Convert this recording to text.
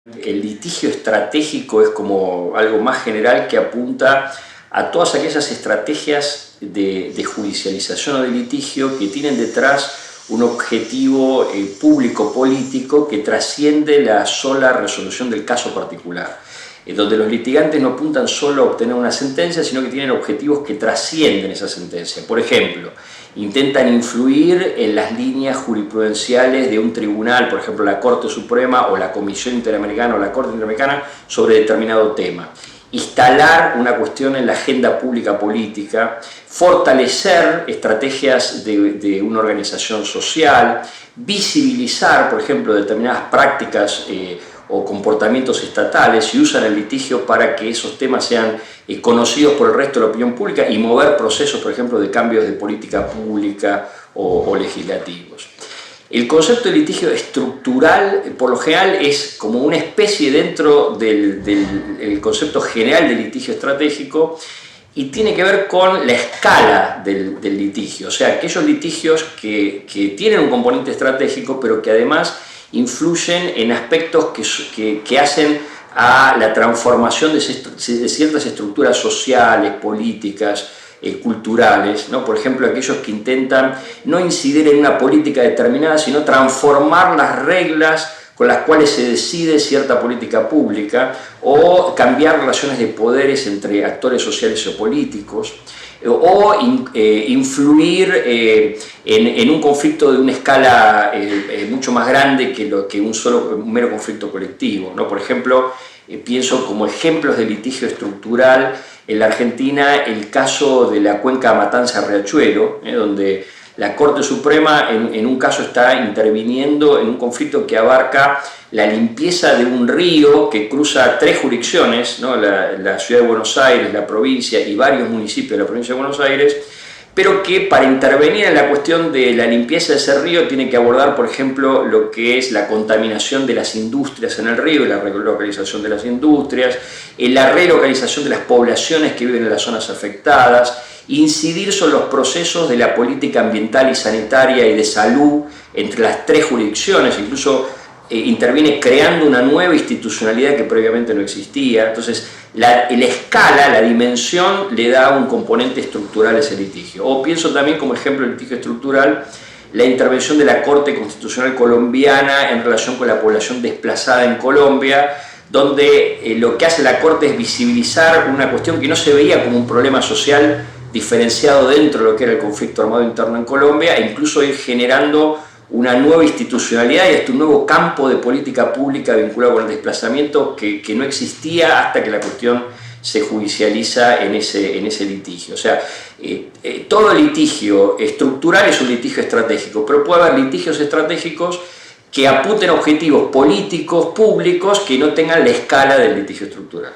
El litigio estratégico es como algo más general que apunta a todas aquellas estrategias de judicialización o de litigio que tienen detrás un objetivo público-político que trasciende la sola resolución del caso particular, donde los litigantes no apuntan solo a obtener una sentencia, sino que tienen objetivos que trascienden esa sentencia. Por ejemplo, intentan influir en las líneas jurisprudenciales de un tribunal, por ejemplo la Corte Suprema o la Comisión Interamericana o la Corte Interamericana, sobre determinado tema. Instalar una cuestión en la agenda pública política, fortalecer estrategias de una organización social, visibilizar, por ejemplo, determinadas prácticas o comportamientos estatales y usan el litigio para que esos temas sean conocidos por el resto de la opinión pública y mover procesos, por ejemplo, de cambios de política pública o legislativos. El concepto de litigio estructural, por lo general, es como una especie dentro del concepto general de litigio estratégico y tiene que ver con la escala del litigio, o sea, aquellos litigios que tienen un componente estratégico, pero que además influyen en aspectos que hacen a la transformación de ciertas estructuras sociales, políticas, culturales, ¿no? Por ejemplo, aquellos que intentan no incidir en una política determinada, sino transformar las reglas con las cuales se decide cierta política pública o cambiar relaciones de poderes entre actores sociales o políticos, o influir en un conflicto de una escala mucho más grande que un mero conflicto colectivo, ¿no? Por ejemplo, pienso como ejemplos de litigio estructural en la Argentina el caso de la cuenca Matanza-Riachuelo, donde la Corte Suprema en un caso está interviniendo en un conflicto que abarca la limpieza de un río que cruza 3 jurisdicciones, ¿no? la Ciudad de Buenos Aires, la provincia y varios municipios de la provincia de Buenos Aires, pero que para intervenir en la cuestión de la limpieza de ese río tiene que abordar, por ejemplo, lo que es la contaminación de las industrias en el río, la relocalización de las industrias, la relocalización de las poblaciones que viven en las zonas afectadas, incidir sobre los procesos de la política ambiental y sanitaria y de salud entre las 3 jurisdicciones, incluso interviene creando una nueva institucionalidad que previamente no existía. Entonces, la escala, la dimensión, le da un componente estructural a ese litigio. O pienso también como ejemplo del litigio estructural la intervención de la Corte Constitucional colombiana en relación con la población desplazada en Colombia, donde lo que hace la Corte es visibilizar una cuestión que no se veía como un problema social diferenciado dentro de lo que era el conflicto armado interno en Colombia, e incluso ir generando una nueva institucionalidad y hasta un nuevo campo de política pública vinculado con el desplazamiento que no existía hasta que la cuestión se judicializa en ese litigio. O sea, todo litigio estructural es un litigio estratégico, pero puede haber litigios estratégicos que apunten a objetivos políticos, públicos, que no tengan la escala del litigio estructural.